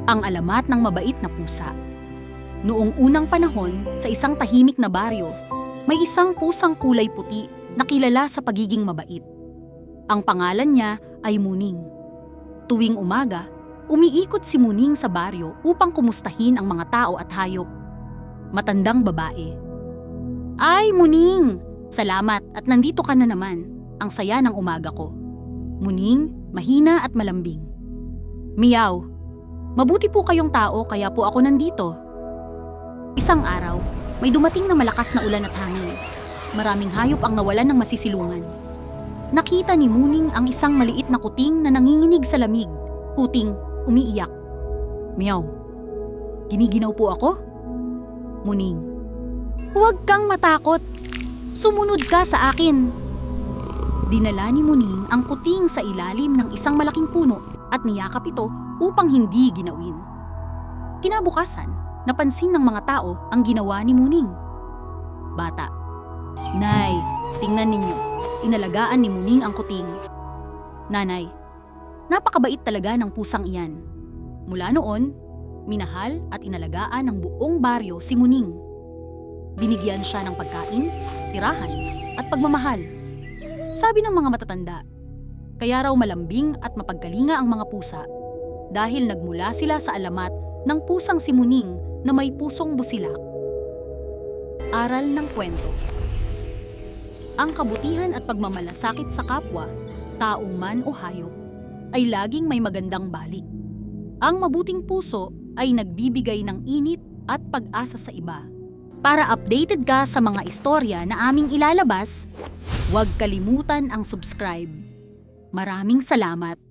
Ang alamat ng mabait na pusa. Noong unang panahon, sa isang tahimik na baryo, may isang pusang kulay puti na kilala sa pagiging mabait. Ang pangalan niya ay Muning. Tuwing umaga, umiikot si Muning sa baryo upang kumustahin ang mga tao at hayop. Matandang babae. Ay, Muning! Salamat at nandito ka na naman. Ang saya ng umaga ko. Muning, mahina at malambing. Miyaw. Mabuti po kayong tao kaya po ako nandito. Isang araw, may dumating na malakas na ulan at hangin. Maraming hayop ang nawalan ng masisilungan. Nakita ni Muning ang isang maliit na kuting na nanginginig sa lamig. Kuting, umiiyak. Miyaw. Giniginaw po ako? Muning. Huwag kang matakot. Sumunod ka sa akin. Dinala ni Muning ang kuting sa ilalim ng isang malaking puno at niyakap ito upang hindi ginawin. Kinabukasan, napansin ng mga tao ang ginawa ni Muning. Bata. Nay, tingnan ninyo. Inalagaan ni Muning ang kuting. Nanay, napakabait talaga ng pusang iyan. Mula noon, minahal at inalagaan ng buong baryo si Muning. Binigyan siya ng pagkain, tirahan at pagmamahal. Sabi ng mga matatanda, kaya raw malambing at mapagkalinga ang mga pusa dahil nagmula sila sa alamat ng pusang si Muning na may pusong busilak. Aral ng kwento. Ang kabutihan at pagmamalasakit sa kapwa, tao man o hayop, ay laging may magandang balik. Ang mabuting puso ay nagbibigay ng init at pag-asa sa iba. Para updated ka sa mga istorya na aming ilalabas, huwag kalimutan ang subscribe. Maraming salamat!